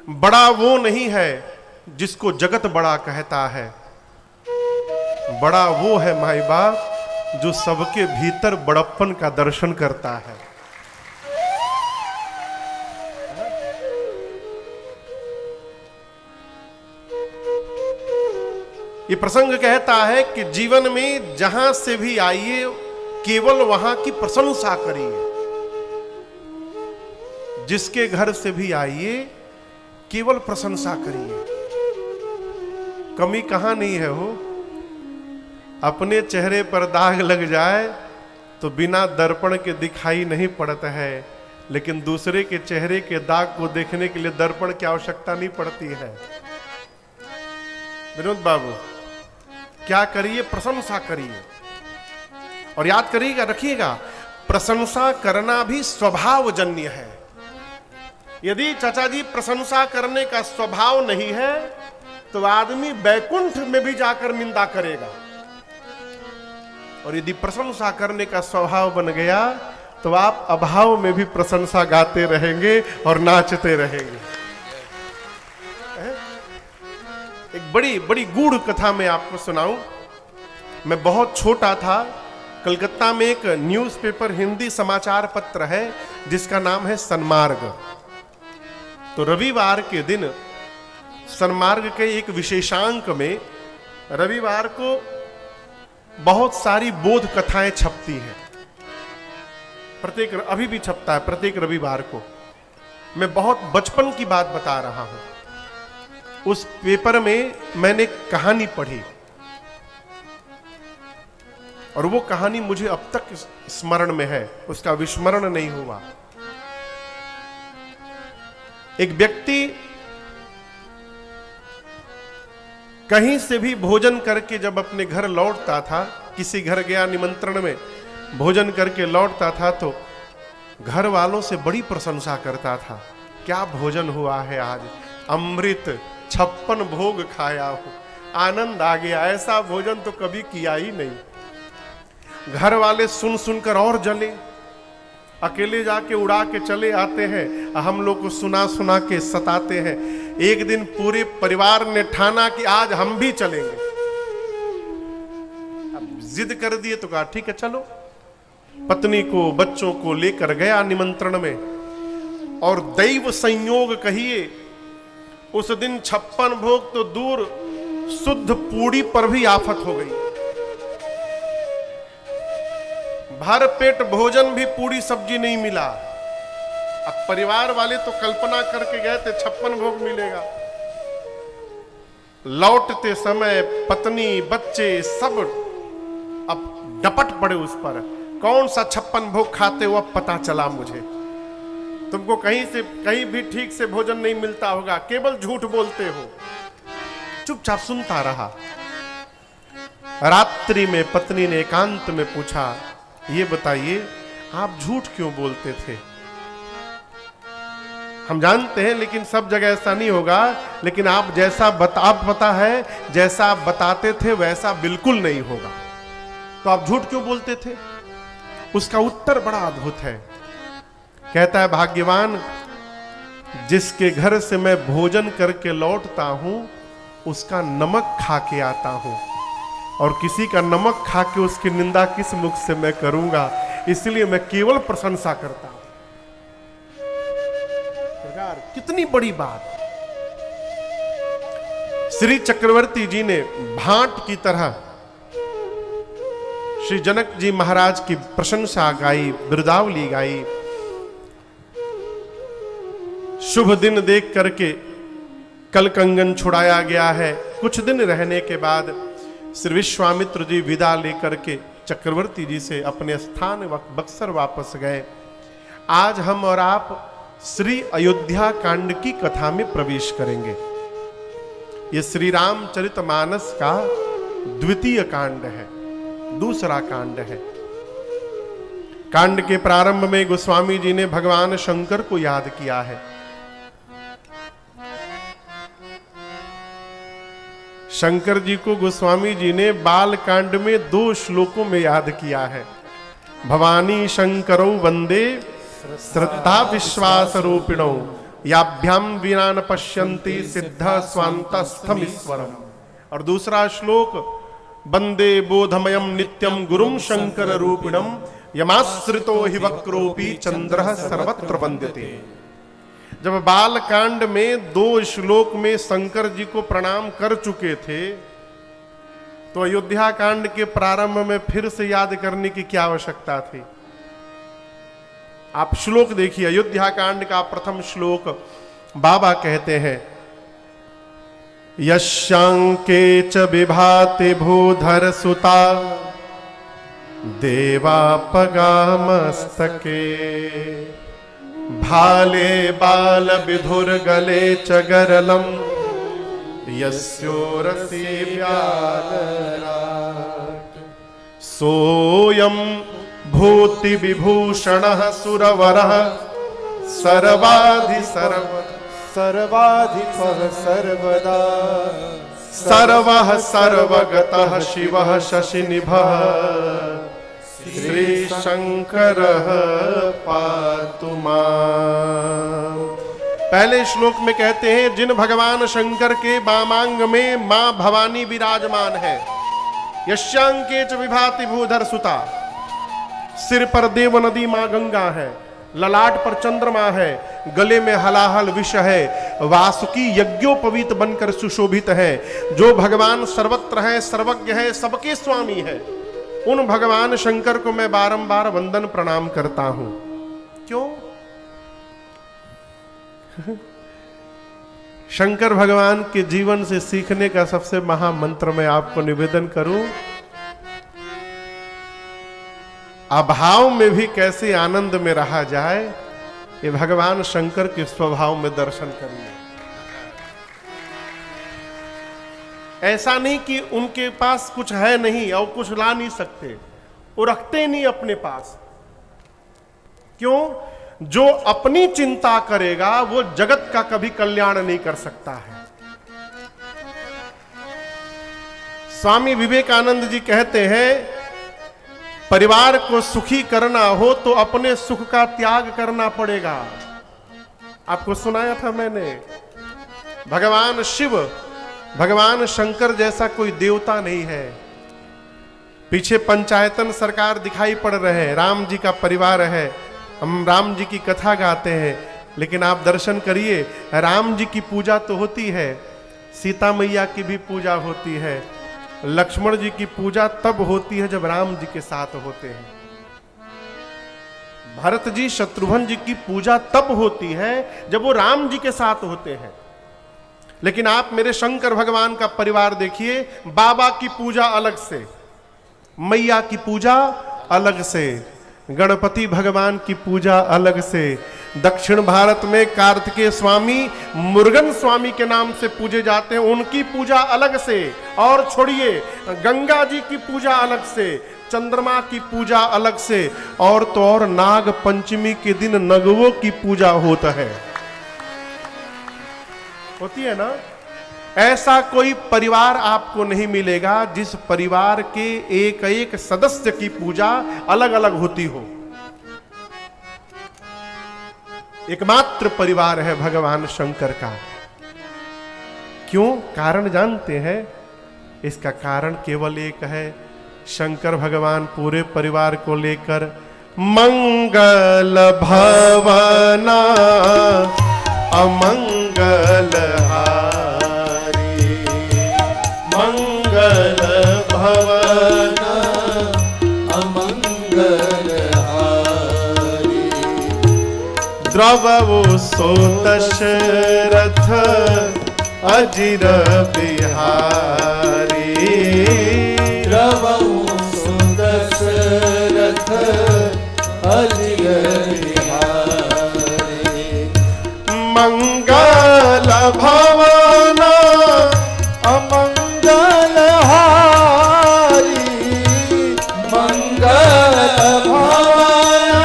बड़ा वो नहीं है जिसको जगत बड़ा कहता है, बड़ा वो है माई बाप जो सबके भीतर बड़प्पन का दर्शन करता है। ये प्रसंग कहता है कि जीवन में जहां से भी आइए केवल वहां की प्रशंसा करिए, जिसके घर से भी आइए केवल प्रशंसा करिए। कमी कहां नहीं है हो, अपने चेहरे पर दाग लग जाए तो बिना दर्पण के दिखाई नहीं पड़ता है, लेकिन दूसरे के चेहरे के दाग को देखने के लिए दर्पण की आवश्यकता नहीं पड़ती है। विनोद बाबू, क्या करिए? प्रशंसा करिए। और याद करिएगा, रखिएगा, प्रशंसा करना भी स्वभावजन्य है। यदि चाचा जी प्रशंसा करने का स्वभाव नहीं है तो आदमी बैकुंठ में भी जाकर निंदा करेगा, और यदि प्रशंसा करने का स्वभाव बन गया तो आप अभाव में भी प्रशंसा गाते रहेंगे और नाचते रहेंगे। एक बड़ी बड़ी गूढ़ कथा मैं आपको सुनाऊं। मैं बहुत छोटा था, कलकत्ता में एक न्यूज़पेपर हिंदी समाचार पत्र है जिसका नाम है सन्मार्ग। तो रविवार के दिन सन्मार्ग के एक विशेषांक में रविवार को बहुत सारी बोध कथाएं छपती हैं। अभी भी छपता है प्रत्येक रविवार को। मैं बहुत बचपन की बात बता रहा हूं। उस पेपर में मैंने कहानी पढ़ी और वो कहानी मुझे अब तक स्मरण में है, उसका विस्मरण नहीं हुआ। एक व्यक्ति कहीं से भी भोजन करके जब अपने घर लौटता था, किसी घर गया निमंत्रण में, भोजन करके लौटता था तो घर वालों से बड़ी प्रशंसा करता था। क्या भोजन हुआ है आज, अमृत 56 भोग खाया हो, आनंद आ गया, ऐसा भोजन तो कभी किया ही नहीं। घर वाले सुन सुनकर और जले, अकेले जाके उड़ा के चले आते हैं, हम लोग को सुना सुना के सताते हैं। एक दिन पूरे परिवार ने ठाना कि आज हम भी चलेंगे। अब जिद कर दिए तो कहा ठीक है चलो। पत्नी को बच्चों को लेकर गया निमंत्रण में, और दैव संयोग कहिए उस दिन 56 भोग तो दूर, शुद्ध पूड़ी पर भी आफत हो गई। भर पेट भोजन भी पूरी सब्जी नहीं मिला। अब परिवार वाले तो कल्पना करके गए थे 56 भोग मिलेगा। लौटते समय पत्नी बच्चे सब अब डपट पड़े उस पर, कौन सा 56 भोग खाते हो? अब पता चला मुझे, तुमको कहीं भी ठीक से भोजन नहीं मिलता होगा, केवल झूठ बोलते हो। चुपचाप सुनता रहा। रात्रि में पत्नी ने एकांत में पूछा, ये बताइए आप झूठ क्यों बोलते थे? हम जानते हैं लेकिन सब जगह ऐसा नहीं होगा, लेकिन आप पता है जैसा आप बताते थे वैसा बिल्कुल नहीं होगा, तो आप झूठ क्यों बोलते थे? उसका उत्तर बड़ा अद्भुत है। कहता है, भाग्यवान जिसके घर से मैं भोजन करके लौटता हूं उसका नमक खा के आता हूं, और किसी का नमक खा के उसकी निंदा किस मुख से मैं करूंगा, इसलिए मैं केवल प्रशंसा करता हूं। कितनी बड़ी बात। श्री चक्रवर्ती जी ने भांट की तरह श्री जनक जी महाराज की प्रशंसा गाई, बिरदावली गाई। शुभ दिन देख करके कल कंगन छुड़ाया गया है। कुछ दिन रहने के बाद श्री विश्वामित्र जी विदा लेकर के चक्रवर्ती जी से अपने स्थान बक्सर वापस गए। आज हम और आप श्री अयोध्या कांड की कथा में प्रवेश करेंगे। यह श्री रामचरितमानस का द्वितीय कांड है, दूसरा कांड है। कांड के प्रारंभ में गोस्वामी जी ने भगवान शंकर को याद किया है। शंकर जी को गोस्वामी जी ने बाल कांड में 2 श्लोकों में याद किया है। भवानी शंकरौ वंदे श्रद्धा विश्वास रूपिणौ याभ्याम विना न पश्यन्ति सिद्ध स्वान्तस्थमीश्वरम। और दूसरा श्लोक, वंदे बोधमयम नित्यम गुरुम शंकर रूपिणम यमाश्रितो हि वक्रोपि चंद्रः सर्वत्र वंद्यते। जब बाल कांड में 2 श्लोक में शंकर जी को प्रणाम कर चुके थे, तो अयोध्या कांड के प्रारंभ में फिर से याद करने की क्या आवश्यकता थी? आप श्लोक देखिए, अयोध्या कांड का प्रथम श्लोक बाबा कहते हैं, यशांके च विभाति भूधर सुता देवापगामस्तके भाले बाल विधुर गले च गरलम यस्योरसी व्यालराट सोयम भूति विभूषणः सुरवरः सर्वाधि सर्वाधिपः सर्वदा सर्वः सर्वगतः शिवः शशिनिभः श्री शंकरः पातु माम्। पहले श्लोक में कहते हैं, जिन भगवान शंकर के वामांग में मां भवानी विराजमान है। यशांके च विभाति भूधर सुता, सिर पर देव नदी मां गंगा है, ललाट पर चंद्रमा है, गले में हलाहल विष है, वासुकी यज्ञोपवीत बनकर सुशोभित है। जो भगवान सर्वत्र है, सर्वज्ञ है, सबके स्वामी है, उन भगवान शंकर को मैं बारंबार वंदन प्रणाम करता हूं। क्यों? शंकर भगवान के जीवन से सीखने का सबसे महामंत्र मैं आपको निवेदन करूं, अभाव में भी कैसे आनंद में रहा जाए, ये भगवान शंकर के स्वभाव में दर्शन करिए। ऐसा नहीं कि उनके पास कुछ है नहीं और कुछ ला नहीं सकते, वो रखते नहीं अपने पास। क्यों? जो अपनी चिंता करेगा वो जगत का कभी कल्याण नहीं कर सकता है। स्वामी विवेकानंद जी कहते हैं, परिवार को सुखी करना हो तो अपने सुख का त्याग करना पड़ेगा। आपको सुनाया था मैंने, भगवान शिव, भगवान शंकर जैसा कोई देवता नहीं है। पीछे पंचायतन सरकार दिखाई पड़ रहे हैं, राम जी का परिवार है, हम राम जी की कथा गाते हैं, लेकिन आप दर्शन करिए, राम जी की पूजा तो होती है, सीता मैया की भी पूजा होती है, लक्ष्मण जी की पूजा तब होती है जब राम जी के साथ होते हैं, भरत जी शत्रुघ्न जी की पूजा तब होती है जब वो राम जी के साथ होते हैं। लेकिन आप मेरे शंकर भगवान का परिवार देखिए, बाबा की पूजा अलग से, मैया की पूजा अलग से, गणपति भगवान की पूजा अलग से, दक्षिण भारत में कार्तिकेय स्वामी मुरुगन स्वामी के नाम से पूजे जाते हैं, उनकी पूजा अलग से। और छोड़िए, गंगा जी की पूजा अलग से, चंद्रमा की पूजा अलग से, और तो और नाग पंचमी के दिन नगवों की पूजा होता है, होती है ना। ऐसा कोई परिवार आपको नहीं मिलेगा जिस परिवार के एक एक सदस्य की पूजा अलग अलग होती हो। एकमात्र परिवार है भगवान शंकर का। क्यों? कारण जानते हैं? इसका कारण केवल एक है, शंकर भगवान पूरे परिवार को लेकर मंगल भवना अमंगल हारी, मंगल भवना अमंगल हारी, द्रवो सो दशरथ अजिर बिहारी, द्रवो सो दशरथ अजिर बिहारी, मंगल भवना अमंगल हारी, मंगल भवना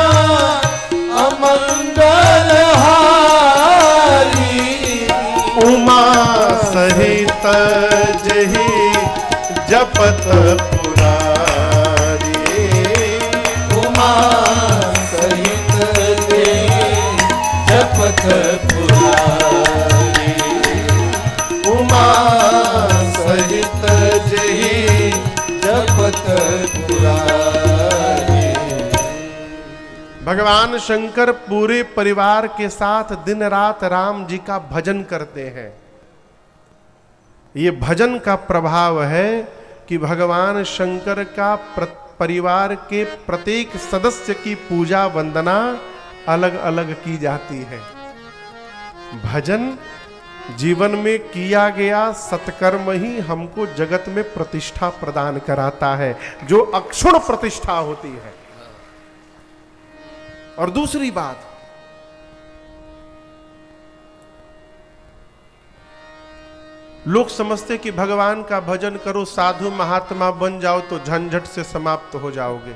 अमंगल हारी, उमा सहित जही जपत पुरारी, उमा सहित जपत पुरारी, भगवान शंकर पूरे परिवार के साथ दिन रात राम जी का भजन करते हैं। ये भजन का प्रभाव है कि भगवान शंकर का परिवार के प्रत्येक सदस्य की पूजा वंदना अलग अलग की जाती है। भजन जीवन में किया गया सत्कर्म ही हमको जगत में प्रतिष्ठा प्रदान कराता है, जो अक्षुण प्रतिष्ठा होती है। और दूसरी बात, लोग समझते कि भगवान का भजन करो, साधु महात्मा बन जाओ तो झंझट से समाप्त हो जाओगे।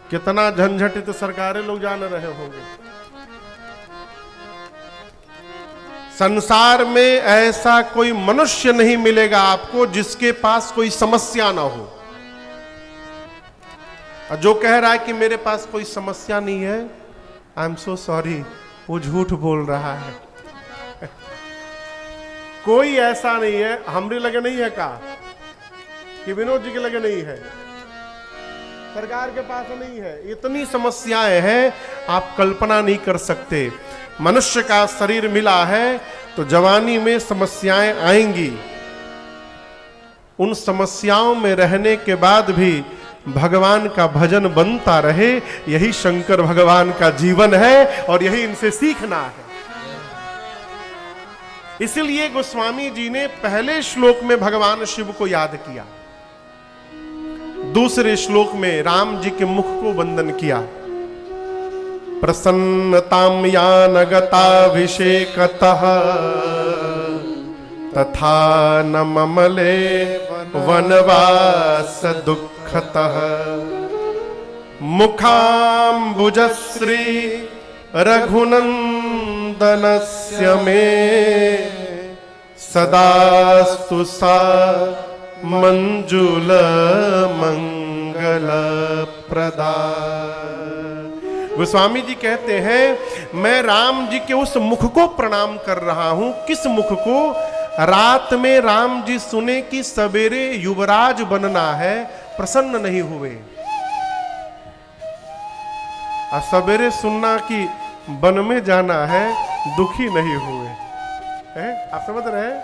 कितना झंझट तो सरकारें लोग जान रहे होंगे। संसार में ऐसा कोई मनुष्य नहीं मिलेगा आपको जिसके पास कोई समस्या ना हो। और जो कह रहा है कि मेरे पास कोई समस्या नहीं है, आई एम सो सॉरी, वो झूठ बोल रहा है। कोई ऐसा नहीं है। हमरे लगे नहीं है का कि विनोद जी के लगे नहीं है, सरकार के पास नहीं है। इतनी समस्याएं हैं आप कल्पना नहीं कर सकते। मनुष्य का शरीर मिला है तो जवानी में समस्याएं आएंगी। उन समस्याओं में रहने के बाद भी भगवान का भजन बनता रहे, यही शंकर भगवान का जीवन है और यही इनसे सीखना है। इसलिए गोस्वामी जी ने पहले श्लोक में भगवान शिव को याद किया, दूसरे श्लोक में राम जी के मुख को वंदन किया। प्रसन्नताम यानगताभिषेकतः तथा न ममले वनवास दुःखतः मुखाम्बुजश्री रघुनंदनस्य मे सदास्तु सा मंजुल मंगल प्रदा। गोस्वामी जी कहते हैं मैं राम जी के उस मुख को प्रणाम कर रहा हूं। किस मुख को? रात में राम जी सुने कि सवेरे युवराज बनना है, प्रसन्न नहीं हुए। और सवेरे सुनना कि वन में जाना है, दुखी नहीं हुए। आप समझ रहे हैं?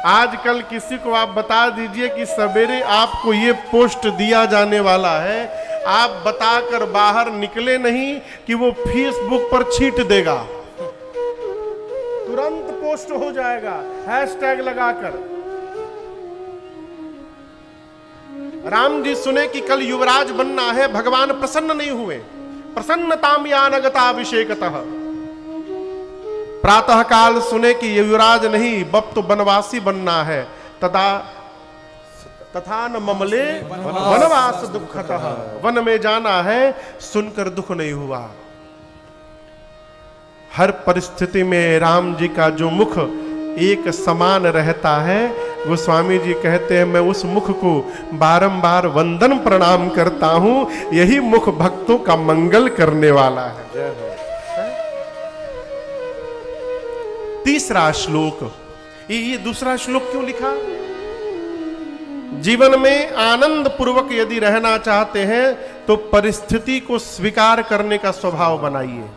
आजकल किसी को आप बता दीजिए कि सवेरे आपको ये पोस्ट दिया जाने वाला है, आप बताकर बाहर निकले नहीं कि वो फेसबुक पर छीट देगा, तुरंत पोस्ट हो जाएगा हैशटैग लगाकर। राम जी सुने कि कल युवराज बनना है, भगवान प्रसन्न नहीं हुए। प्रसन्नताम यानगताभिषेकतः। प्रातः काल सुने कि युवराज नहीं, बब तो वनवासी बनना है, तथा न ममले वनवास दुःखतः। वन में जाना है, सुनकर दुख नहीं हुआ। हर परिस्थिति में राम जी का जो मुख एक समान रहता है, गोस्वामी जी कहते हैं मैं उस मुख को बारंबार वंदन प्रणाम करता हूं। यही मुख भक्तों का मंगल करने वाला है। तीसरा श्लोक, ये दूसरा श्लोक क्यों लिखा? जीवन में आनंद पूर्वक यदि रहना चाहते हैं तो परिस्थिति को स्वीकार करने का स्वभाव बनाइए।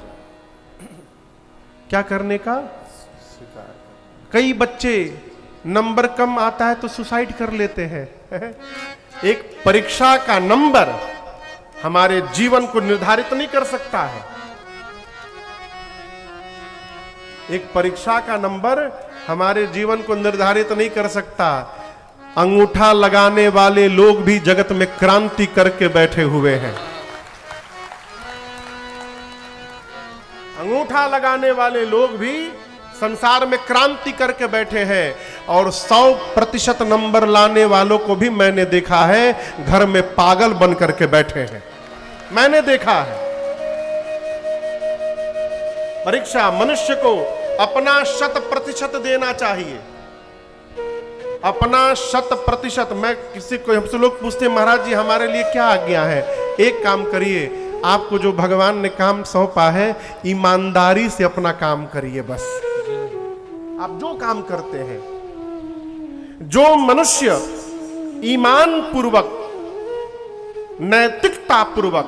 क्या करने का? स्वीकार। कई बच्चे नंबर कम आता है तो सुसाइड कर लेते हैं। एक परीक्षा का नंबर हमारे जीवन को निर्धारित नहीं कर सकता है। एक परीक्षा का नंबर हमारे जीवन को निर्धारित नहीं कर सकता। अंगूठा लगाने वाले लोग भी जगत में क्रांति करके बैठे हुए हैं। अंगूठा लगाने वाले लोग भी संसार में क्रांति करके बैठे हैं। और 100% नंबर लाने वालों को भी मैंने देखा है, घर में पागल बन करके बैठे हैं। मैंने देखा है। परीक्षा मनुष्य को अपना 100% देना चाहिए। अपना 100%। मैं किसी को, हमसे लोग पूछते हैं महाराज जी हमारे लिए क्या आज्ञा है? एक काम करिए, आपको जो भगवान ने काम सौंपा है ईमानदारी से अपना काम करिए। बस आप जो काम करते हैं, जो मनुष्य ईमान पूर्वक, नैतिकता पूर्वक,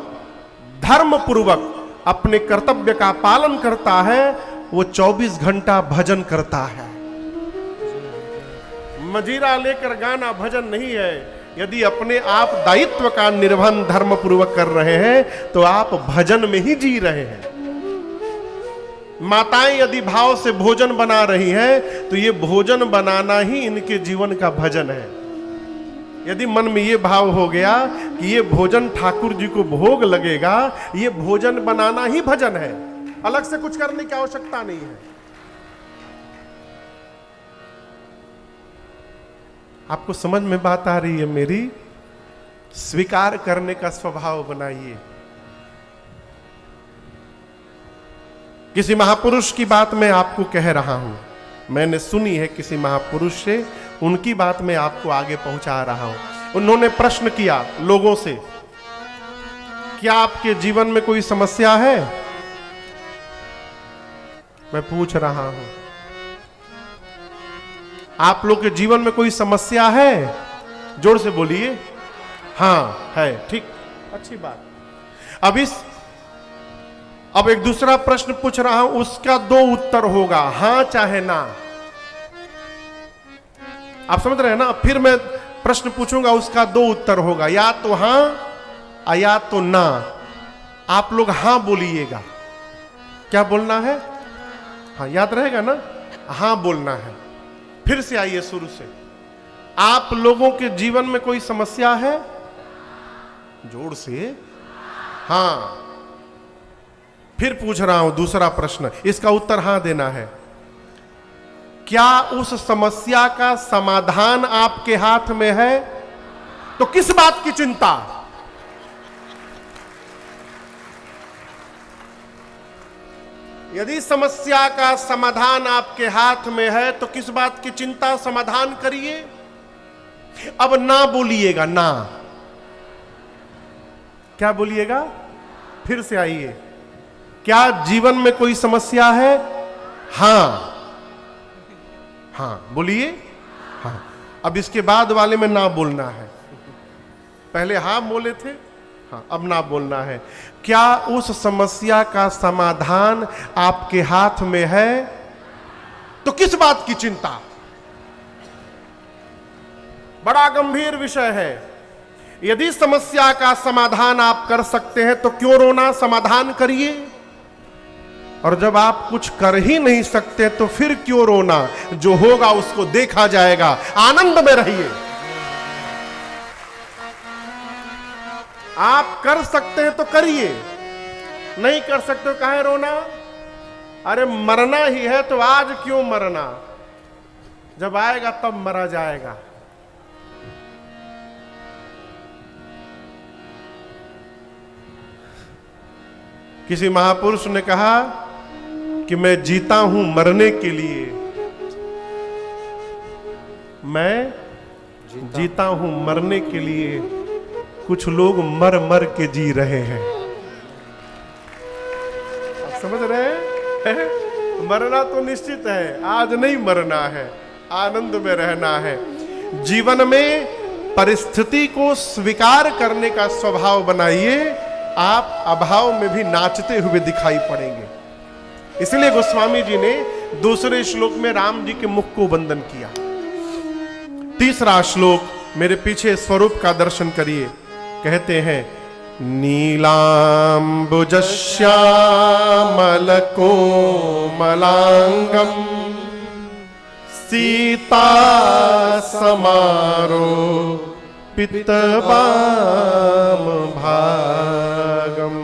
धर्म पूर्वक अपने कर्तव्य का पालन करता है, वो 24 घंटा भजन करता है। मजीरा लेकर गाना भजन नहीं है। यदि अपने आप दायित्व का निर्वहन धर्म पूर्वक कर रहे हैं तो आप भजन में ही जी रहे हैं। माताएं यदि भाव से भोजन बना रही हैं तो ये भोजन बनाना ही इनके जीवन का भजन है। यदि मन में ये भाव हो गया कि ये भोजन ठाकुर जी को भोग लगेगा, ये भोजन बनाना ही भजन है, अलग से कुछ करने की आवश्यकता नहीं है। आपको समझ में बात आ रही है मेरी? स्वीकार करने का स्वभाव बनाइए। किसी महापुरुष की बात मैं आपको कह रहा हूं, मैंने सुनी है किसी महापुरुष से, उनकी बात मैं आपको आगे पहुंचा रहा हूं। उन्होंने प्रश्न किया लोगों से, क्या आपके जीवन में कोई समस्या है? मैं पूछ रहा हूं, आप लोग के जीवन में कोई समस्या है? जोर से बोलिए। हाँ है, ठीक, अच्छी बात। अब एक दूसरा प्रश्न पूछ रहा हूं, उसका 2 उत्तर होगा, हां चाहे ना। आप समझ रहे हैं ना? फिर मैं प्रश्न पूछूंगा, उसका 2 उत्तर होगा, या तो हां या तो ना। आप लोग हां बोलिएगा। क्या बोलना है? हाँ, याद रहेगा ना? हां बोलना है। फिर से आइए शुरू से। आप लोगों के जीवन में कोई समस्या है? जोर से। हां। फिर पूछ रहा हूं दूसरा प्रश्न, इसका उत्तर हां देना है। क्या उस समस्या का समाधान आपके हाथ में है? तो किस बात की चिंता? यदि समस्या का समाधान आपके हाथ में है तो किस बात की चिंता? समाधान करिए। अब ना बोलिएगा, ना। क्या बोलिएगा? फिर से आइए। क्या जीवन में कोई समस्या है? हां। हां बोलिए। हां। अब इसके बाद वाले में ना बोलना है। पहले हां बोले थे, हाँ, अब ना बोलना है। क्या उस समस्या का समाधान आपके हाथ में है? तो किस बात की चिंता? बड़ा गंभीर विषय है। यदि समस्या का समाधान आप कर सकते हैं तो क्यों रोना? समाधान करिए। और जब आप कुछ कर ही नहीं सकते तो फिर क्यों रोना? जो होगा उसको देखा जाएगा। आनंद में रहिए। आप कर सकते हैं तो करिए, नहीं कर सकते तो काहे रोना? अरे मरना ही है तो आज क्यों मरना? जब आएगा तब मरा जाएगा। किसी महापुरुष ने कहा कि मैं जीता हूं मरने के लिए, मैं जीता हूं मरने के लिए, कुछ लोग मर मर के जी रहे हैं। आप समझ रहे हैं? मरना तो निश्चित है, आज नहीं मरना है, आनंद में रहना है। जीवन में परिस्थिति को स्वीकार करने का स्वभाव बनाइए, आप अभाव में भी नाचते हुए दिखाई पड़ेंगे। इसलिए गोस्वामी जी ने दूसरे श्लोक में राम जी के मुख को वंदन किया। तीसरा श्लोक, मेरे पीछे स्वरूप का दर्शन करिए। कहते हैं, नीलांबुज श्यामल कोमलांगम सीता समारो पितबाम भागम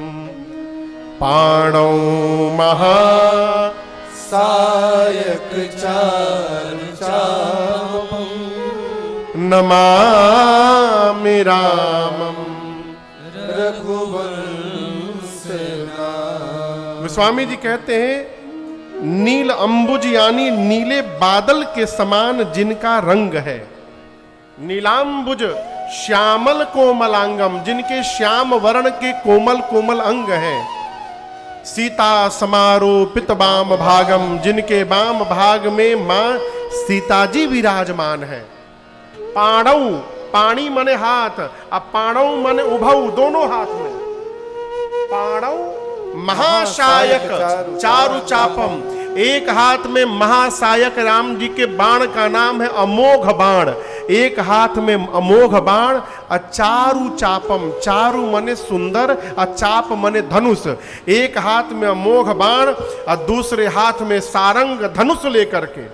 पाणौ महा सायक चारुचापम नमामि रामम रघुवंशनाथम। स्वामी जी कहते हैं, नील अंबुज यानी नीले बादल के समान जिनका रंग है। नीलांबुज श्यामल कोमलांगम, जिनके श्याम वर्ण के कोमल कोमल अंग हैं। सीता समारोपित बाम भागम, जिनके बाम भाग में मां सीता जी विराजमान है। पाणौ, पाणी मने हाथ, अब पाणौ मने उभौ, दोनों हाथ में। पाणौ महासायक चारु चापम, एक हाथ में महासायक राम जी के बाण का नाम है अमोघ बाण, एक हाथ में अमोघ बाण, चारु चापम, चारु मने सुंदर, चाप मने धनुष, एक हाथ में अमोघ बाण और दूसरे हाथ में सारंग धनुष लेकर के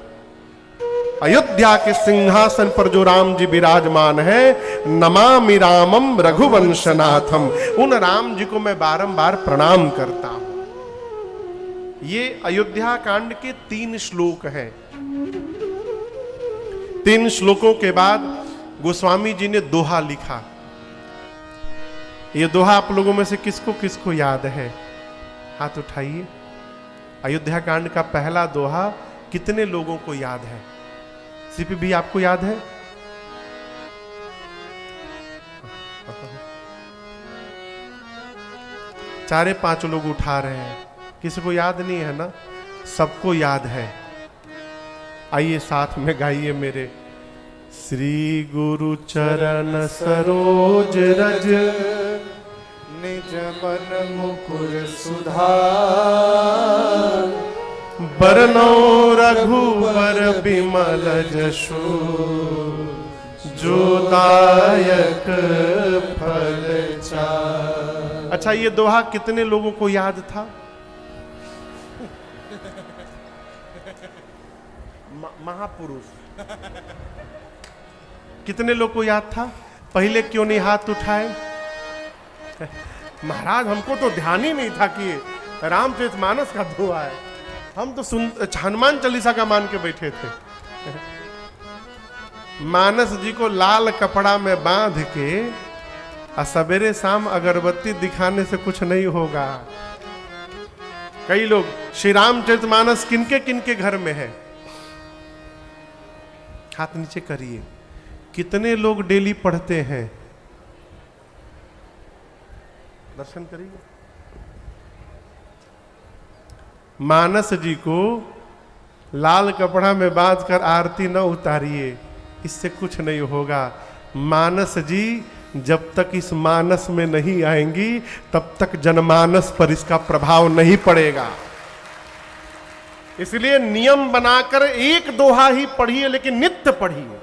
अयोध्या के सिंहासन पर जो राम जी विराजमान है, नमामि रामम रघुवंशनाथम, उन राम जी को मैं बारंबार प्रणाम करता हूं। ये अयोध्या कांड के 3 श्लोक हैं। 3 श्लोकों के बाद गोस्वामी जी ने दोहा लिखा। ये दोहा आप लोगों में से किसको किसको याद है? हाथ उठाइए। अयोध्या कांड का पहला दोहा कितने लोगों को याद है? सीपी भी आपको याद है? चारे 5 लोग उठा रहे हैं, किसी को याद नहीं है ना? सबको याद है। आइए साथ में गाइए मेरे। श्री गुरु चरण सरोज रज, निज मन मुकुर सुधार, बरनौ रघुबर बिमल जसु, जो दायक फल चार। अच्छा, ये दोहा कितने लोगों को याद था? महापुरुष कितने लोग को याद था? पहले क्यों नहीं हाथ उठाए? महाराज हमको तो ध्यान ही नहीं था कि रामचरितमानस का दोहा है, हम तो हनुमान चालीसा का मान के बैठे थे। मानस जी को लाल कपड़ा में बांध के सवेरे शाम अगरबत्ती दिखाने से कुछ नहीं होगा। कई लोग, श्री रामचरितमानस किनके किनके घर में है? हाथ नीचे करिए। कितने लोग डेली पढ़ते हैं? दर्शन करिए। मानस जी को लाल कपड़ा में बांधकर आरती न उतारिए, इससे कुछ नहीं होगा। मानस जी जब तक इस मानस में नहीं आएंगी तब तक जनमानस पर इसका प्रभाव नहीं पड़ेगा। इसलिए नियम बनाकर एक दोहा ही पढ़िए, लेकिन नित्य पढ़िए।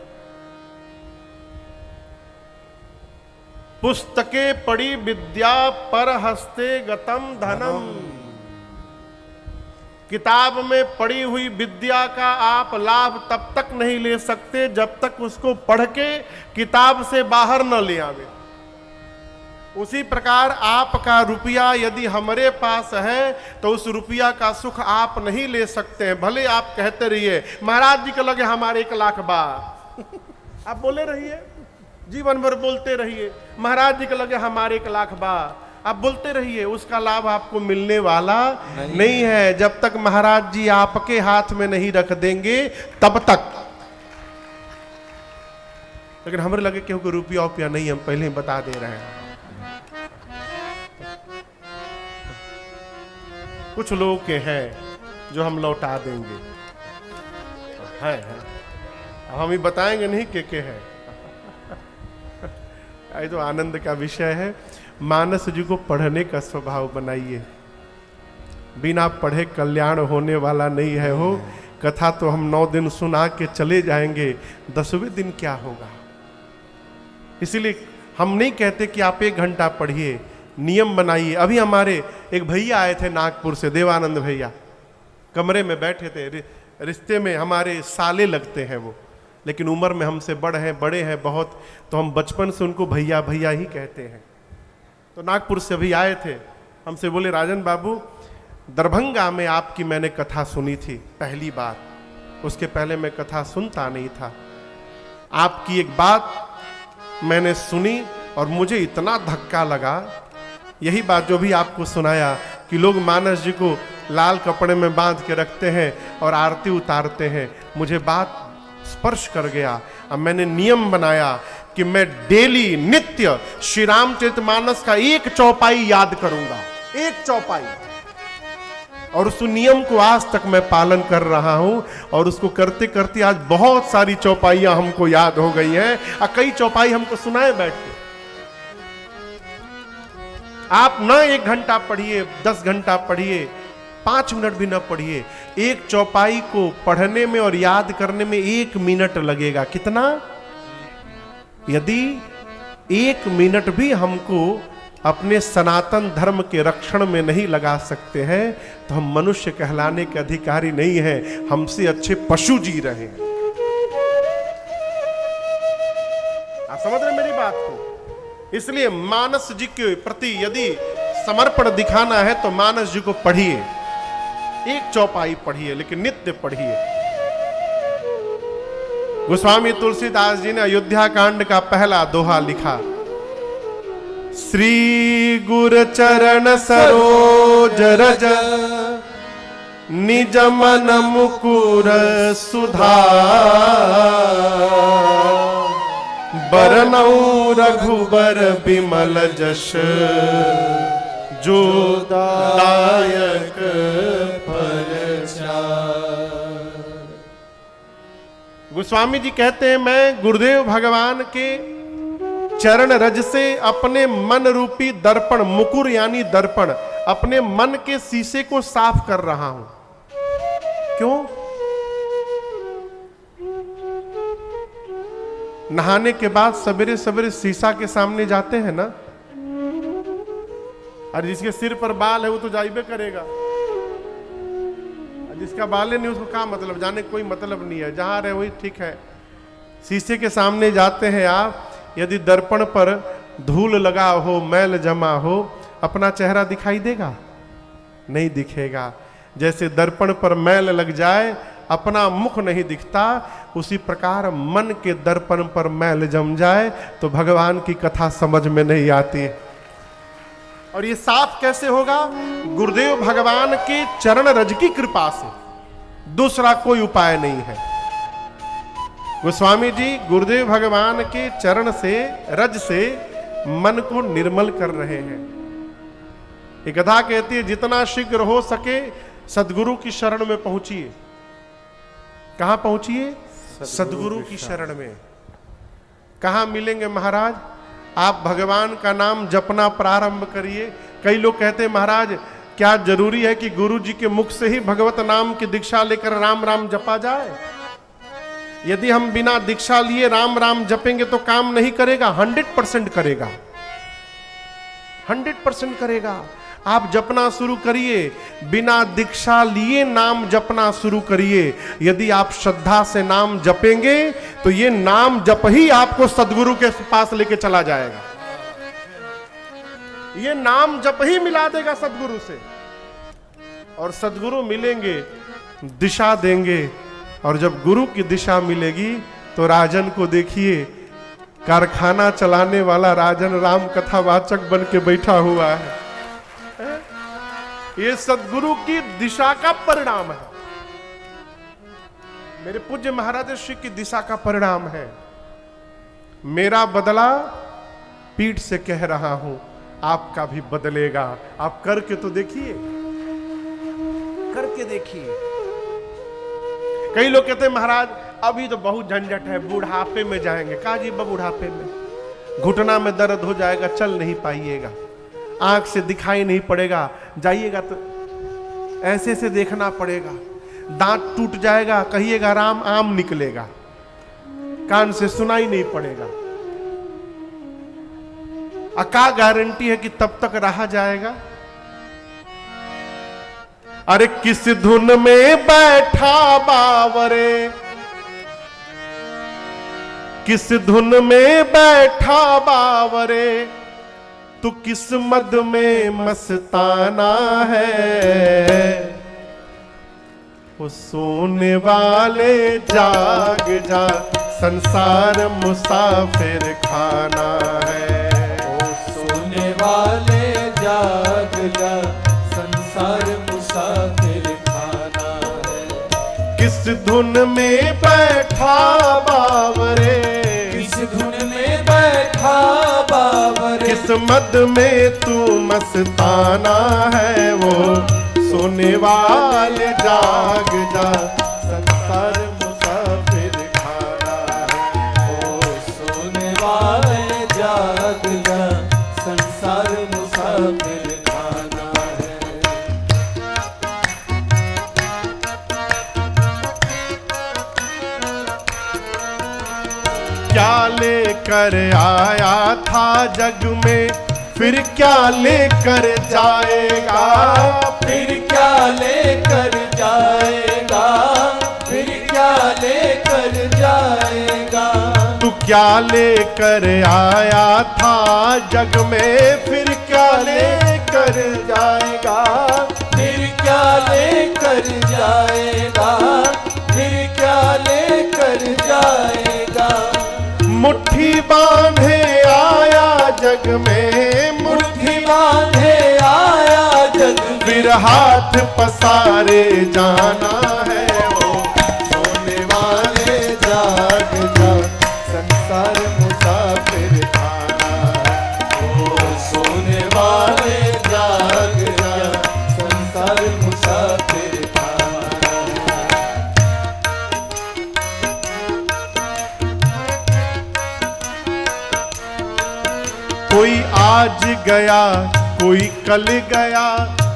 पुस्तके पढ़ी विद्या पर हस्ते गतम धनम। किताब में पढ़ी हुई विद्या का आप लाभ तब तक नहीं ले सकते जब तक उसको पढ़ के किताब से बाहर न ले आवे। उसी प्रकार आपका रुपया यदि हमारे पास है तो उस रुपया का सुख आप नहीं ले सकते हैं। भले आप कहते रहिए महाराज जी के लगे हमारे 1 लाख बा आप बोले रहिए, जीवन भर बोलते रहिए महाराज जी के लगे हमारे 1 लाख बा, आप बोलते रहिए, उसका लाभ आपको मिलने वाला नहीं है जब तक महाराज जी आपके हाथ में नहीं रख देंगे तब तक। लेकिन हमारे लगे क्योंकि रुपया नहीं, हम पहले ही बता दे रहे हैं। कुछ लोगों के हैं जो हम लौटा देंगे, है। हम ही बताएंगे नहीं के है। ये तो आनंद का विषय है। मानस जी को पढ़ने का स्वभाव बनाइए। बिना पढ़े कल्याण होने वाला नहीं है हो। कथा तो हम 9 दिन सुना के चले जाएंगे, 10वें दिन क्या होगा? इसलिए हम नहीं कहते कि आप 1 घंटा पढ़िए, नियम बनाइए। अभी हमारे एक भैया आए थे नागपुर से, देवानंद भैया, कमरे में बैठे थे। रिश्ते में हमारे साले लगते हैं वो, लेकिन उम्र में हमसे बड़े हैं बहुत, तो हम बचपन से उनको भैया भैया ही कहते हैं। तो नागपुर से अभी आए थे, हमसे बोले राजन बाबू दरभंगा में आपकी मैंने कथा सुनी थी पहली बार, उसके पहले मैं कथा सुनता नहीं था। आपकी एक बात मैंने सुनी और मुझे इतना धक्का लगा, यही बात जो भी आपको सुनाया कि लोग मानस जी को लाल कपड़े में बांध के रखते हैं और आरती उतारते हैं, मुझे बात स्पर्श कर गया। अब मैंने नियम बनाया कि मैं डेली नित्य श्री रामचरितमानस का 1 चौपाई याद करूंगा, 1 चौपाई। और उस नियम को आज तक मैं पालन कर रहा हूं और उसको करते करते आज बहुत सारी चौपाइयां हमको याद हो गई हैं और कई चौपाई हमको सुनाए बैठ के। आप न 1 घंटा पढ़िए, 10 घंटा पढ़िए, 5 मिनट भी न पढ़िए, एक चौपाई को पढ़ने में और याद करने में 1 मिनट लगेगा। कितना? यदि 1 मिनट भी हमको अपने सनातन धर्म के रक्षण में नहीं लगा सकते हैं तो हम मनुष्य कहलाने के अधिकारी नहीं हैं, हमसे अच्छे पशु जी रहे हैं। आप समझ रहे मेरी बात को? इसलिए मानस जी के प्रति यदि समर्पण दिखाना है तो मानस जी को पढ़िए, 1 चौपाई पढ़िए, लेकिन नित्य पढ़िए। गोस्वामी तुलसीदास जी ने अयोध्या कांड का पहला दोहा लिखा, श्री गुर चरण सरोज रज निज मन मुकुर सुधा, बरनऊ रघुबर बिमल जश जो दायक फल चार। गोस्वामी जी कहते हैं, मैं गुरुदेव भगवान के चरण रज से अपने मन रूपी दर्पण, मुकुर यानी दर्पण, अपने मन के शीशे को साफ कर रहा हूं। क्यों? नहाने के बाद सवेरे सवेरे शीशा के सामने जाते हैं ना, और जिसके सिर पर बाल है वो तो जाइबे करेगा, जिसका बाल नहीं उसको क्या मतलब, जाने कोई मतलब नहीं है, जहां रहे वही ठीक है। शीशे के सामने जाते हैं आप, यदि दर्पण पर धूल लगा हो, मैल जमा हो, अपना चेहरा दिखाई देगा? नहीं दिखेगा। जैसे दर्पण पर मैल लग जाए अपना मुख नहीं दिखता, उसी प्रकार मन के दर्पण पर मैल जम जाए तो भगवान की कथा समझ में नहीं आती। और ये साफ कैसे होगा? गुरुदेव भगवान के चरण रज की कृपा से, दूसरा कोई उपाय नहीं है। गोस्वामी जी गुरुदेव भगवान के चरण से, रज से मन को निर्मल कर रहे हैं। ये कथा कहती है, जितना शीघ्र हो सके सदगुरु की शरण में पहुंचिए। कहां पहुंचिए? सदगुरु की शरण में। कहां मिलेंगे महाराज? आप भगवान का नाम जपना प्रारंभ करिए। कई लोग कहते हैं, महाराज क्या जरूरी है कि गुरु जी के मुख से ही भगवत नाम की दीक्षा लेकर राम राम जपा जाए? यदि हम बिना दीक्षा लिए राम राम जपेंगे तो काम नहीं करेगा। 100% करेगा, 100% करेगा। आप जपना शुरू करिए, बिना दीक्षा लिए नाम जपना शुरू करिए। यदि आप श्रद्धा से नाम जपेंगे तो ये नाम जप ही आपको सदगुरु के पास लेके चला जाएगा। ये नाम जप ही मिला देगा सदगुरु से, और सदगुरु मिलेंगे, दिशा देंगे। और जब गुरु की दिशा मिलेगी तो राजन को देखिए, कारखाना चलाने वाला राजन राम कथावाचक बन के बैठा हुआ है। ये सदगुरु की दिशा का परिणाम है, मेरे पूज्य महाराज श्री की दिशा का परिणाम है। मेरा बदला पीठ से कह रहा हूं, आपका भी बदलेगा। आप करके तो देखिए, करके देखिए। कई लोग कहते हैं, महाराज अभी तो बहुत झंझट है, बुढ़ापे में जाएंगे। कहा जी बुढ़ापे में? घुटना में दर्द हो जाएगा, चल नहीं पाइएगा, आंख से दिखाई नहीं पड़ेगा, जाइएगा तो ऐसे से देखना पड़ेगा, दांत टूट जाएगा, कहिएगा राम आम निकलेगा, कान से सुनाई नहीं पड़ेगा। क्या गारंटी है कि तब तक रहा जाएगा? अरे किस धुन में बैठा बावरे, किस धुन में बैठा बावरे, तू किस मद में मस्ताना है। वो सोने वाले जाग जा, संसार मुसाफिर खाना है। वो सोने वाले जाग जा, संसार मुसाफिर खाना है। किस धुन में बैठा बावरे, किस धुन में बैठा बावरे, किस मद में तू मस्ताना है। वो सोने वाले जाग जा, संसार मुसाफिर खाना है। वो सोने वाले जाग जा, संसार मुसाफिर क्या लेकर आया था जग में, फिर क्या लेकर जाएगा, फिर क्या लेकर जाएगा, फिर क्या लेकर जाएगा। तू क्या लेकर आया था जग में, फिर क्या लेकर जाएगा, फिर क्या लेकर जाएगा, फिर क्या लेकर जाएगा। मुट्ठी बांधे आया जग में, मुट्ठी बांधे आया जग में, फिर हाथ पसारे जाना है। ओ सोने वाले जाग जा, संसार मुसाफिर खाना। ओ सोने वाले जाग जा, संसार मुसाफिर खाना। कोई आज गया कोई कल गया,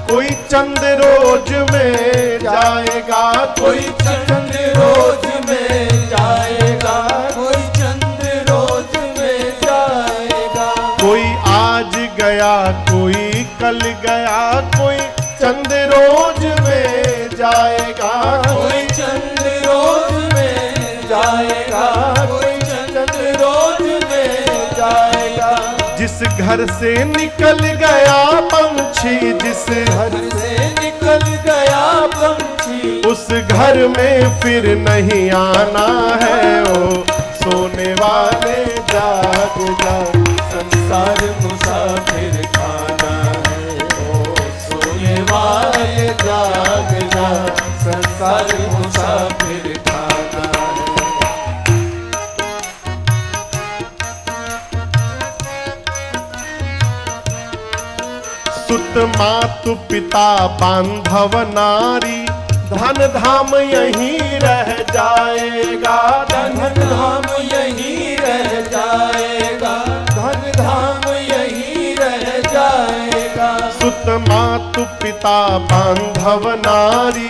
कोई चंद रोज में जाएगा, कोई चंद रोज में जाएगा, कोई चंद रोज में जाएगा। कोई आज गया कोई कल गया, कोई चंद रोज में जाएगा, कोई चंद रोज में जाएगा, कोई चंद रोज में जाएगा। जिस घर से निकल गया पंछी, जिस घर से निकल गया पंछी, उस घर में फिर नहीं आना है। ओ सोने वाले जाग जा, संसार मुसाफिर खाना है। ओ सोने वाले जाग जा, संसार मुसाफिर खाना है। सुत मातु पिता बांधव नारी, धन धाम यहीं रह जाएगा, धन धाम यहीं रह जाएगा, धन धाम यहीं रह जाएगा। सुत मातु पिता बांधव नारी,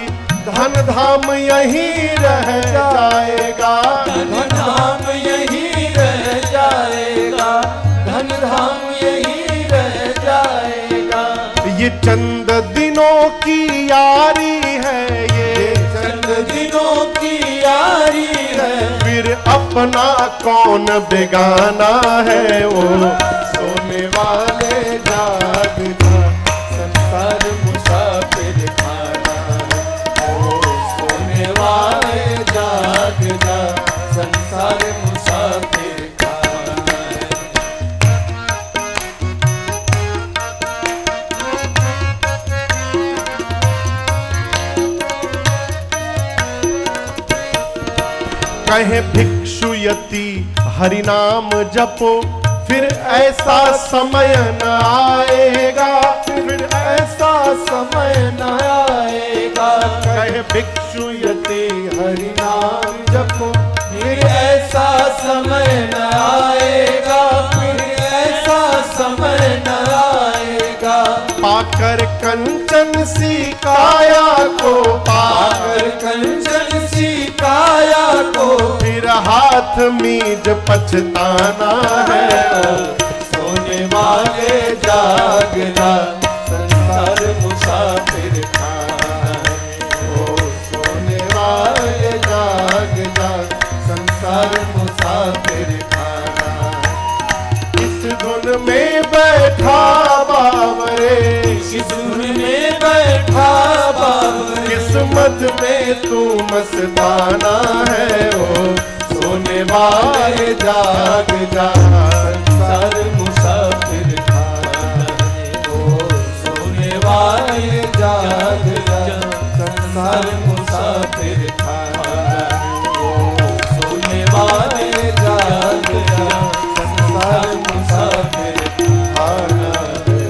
धन धाम यहीं रह जाएगा, धन धाम यहीं रह जाएगा, धन धाम यहीं रह जाएगा। ये चंद दिनों की यारी है, ये चंद दिनों की यारी है, फिर अपना कौन बेगाना है। ओ सोने वाले जाग जा, संसार मुसाफिर खाना है। ओ सोने वाले जाग जा, संसार मुसाफिर खाना है। कहे भिक्षु यति हरि नाम जपो, फिर ऐसा समय न आएगा, फिर ऐसा समय न आएगा। कहे भिक्षु यति हरि नाम जपो, फिर ऐसा समय न आएगा, फिर ऐसा समय न आएगा। पाकर कंचन सी काया को, पाकर कंचन सी काया को, फिर हाथ मीज पछताना है। सोने वाले जाग जा, संसार मुसाफिर खाना है। ओ सोने वाले जाग जा, संसार मुसाफिर खाना है। इस धुन में बैठा बावरे, इस धुन में बैठा बाबरे, किस्मत में तू मस्ताना है। ओ सोने वाले जाग जा, संसार मुसाफिर खाना है। ओ सोने वाले जाग जा, संसार मुसाफिर खाना है। ओ सोने वाले जाग जा, संसार मुसाफिर खाना है।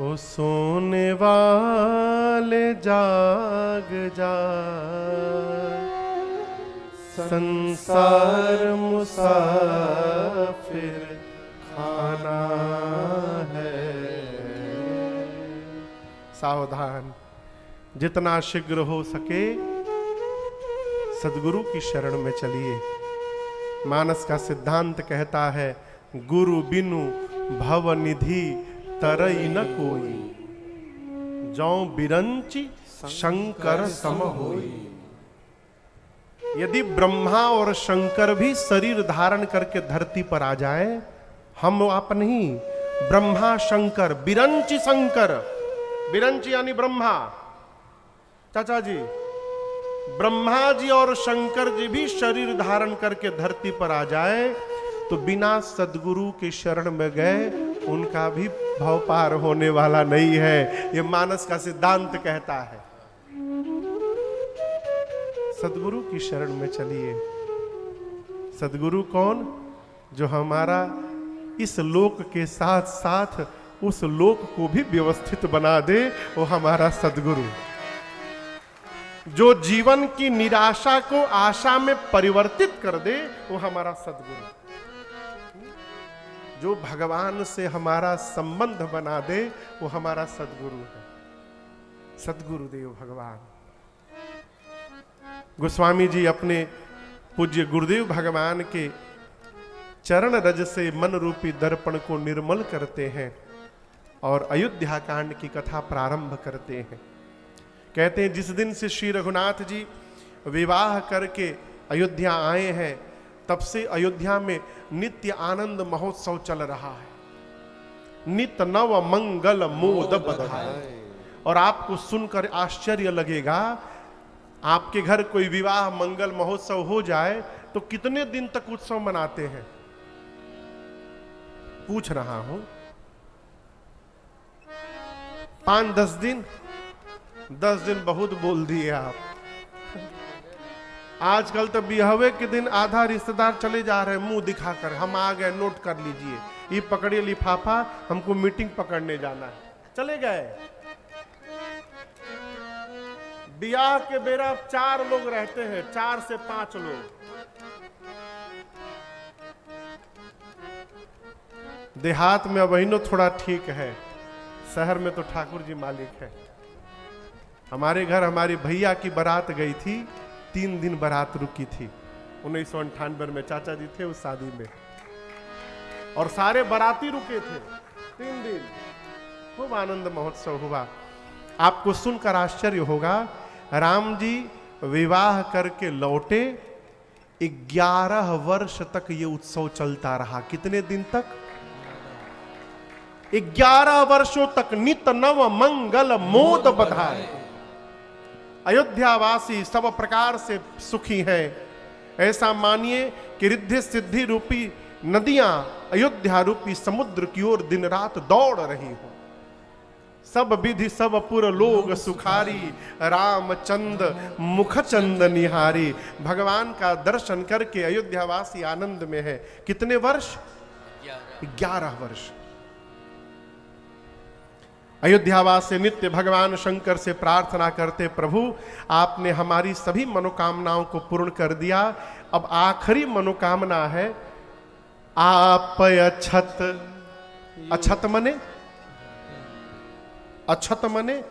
ओ सोने वाले जाग जा, संसार मुसाफिर खाना है। सावधान, जितना शीघ्र हो सके सदगुरु की शरण में चलिए। मानस का सिद्धांत कहता है, गुरु बिनु भव निधि तरई न कोई, जौ बिरंचि शंकर सम होई। यदि ब्रह्मा और शंकर भी शरीर धारण करके धरती पर आ जाए, हम आप नहीं, ब्रह्मा शंकर, बिरंचि शंकर, बिरंचि यानी ब्रह्मा, चाचा जी, ब्रह्मा जी और शंकर जी भी शरीर धारण करके धरती पर आ जाए तो बिना सदगुरु के शरण में गए उनका भी भव पार होने वाला नहीं है। ये मानस का सिद्धांत कहता है। सदगुरु की शरण में चलिए। सदगुरु कौन? जो हमारा इस लोक के साथ साथ उस लोक को भी व्यवस्थित बना दे, वो हमारा सदगुरु। जो जीवन की निराशा को आशा में परिवर्तित कर दे, वो हमारा सदगुरु। जो भगवान से हमारा संबंध बना दे, वो हमारा सदगुरु है। सदगुरुदेव भगवान। गोस्वामी जी अपने पूज्य गुरुदेव भगवान के चरण रज से मन रूपी दर्पण को निर्मल करते हैं और अयोध्या कांड की कथा प्रारंभ करते हैं। कहते हैं, जिस दिन से श्री रघुनाथ जी विवाह करके अयोध्या आए हैं, तब से अयोध्या में नित्य आनंद महोत्सव चल रहा है। नित नव मंगल मोद बधाई। और आपको सुनकर आश्चर्य लगेगा, आपके घर कोई विवाह मंगल महोत्सव हो जाए तो कितने दिन तक उत्सव मनाते हैं? पूछ रहा हूं। 5-10 दिन? 10 दिन बहुत बोल दिए आप। आजकल तो बिहवे के दिन आधा रिश्तेदार चले जा रहे हैं मुंह दिखाकर, हम आ गए, नोट कर लीजिए, ये पकड़िए लिफाफा, हमको मीटिंग पकड़ने जाना है, चले गए। बियाह के बेरा 4 लोग रहते हैं, 4 से 5 लोग। देहात में अबहिनो थोड़ा ठीक है, शहर में तो ठाकुर जी मालिक है। हमारे घर हमारी भैया की बारात गई थी, 3 दिन बारात रुकी थी। 1998 में चाचा जी थे उस शादी में, और सारे बाराती रुके थे 3 दिन। खूब आनंद महोत्सव हुआ। आपको सुनकर आश्चर्य होगा, राम जी विवाह करके लौटे, 11 वर्ष तक ये उत्सव चलता रहा। कितने दिन तक? 11 वर्षों तक नित नव मंगल मोद बधाई। अयोध्यावासी सब प्रकार से सुखी हैं। ऐसा मानिए कि रिद्धि सिद्धि रूपी नदियां अयोध्या रूपी समुद्र की ओर दिन रात दौड़ रही हो। सब विधि सब पुर लोग सुखारी, रामचंद मुख चंद निहारी। भगवान का दर्शन करके अयोध्यावासी आनंद में है। कितने वर्ष? 11 वर्ष। अयोध्यावासी नित्य भगवान शंकर से प्रार्थना करते, प्रभु आपने हमारी सभी मनोकामनाओं को पूर्ण कर दिया, अब आखिरी मनोकामना है, आप अक्षत। अक्षत मने? अक्षत मने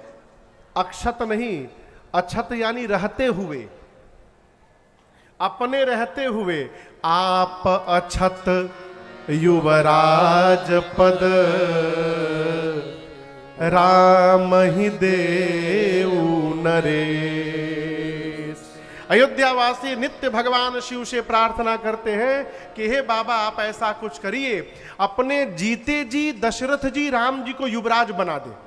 अक्षत नहीं, अक्षत यानी रहते हुए, अपने रहते हुए। आप अक्षत युवराज पद, राम ही देऊ नरेश। अयोध्यावासी नित्य भगवान शिव से प्रार्थना करते हैं कि हे बाबा आप ऐसा कुछ करिए, अपने जीते जी दशरथ जी राम जी को युवराज बना दे।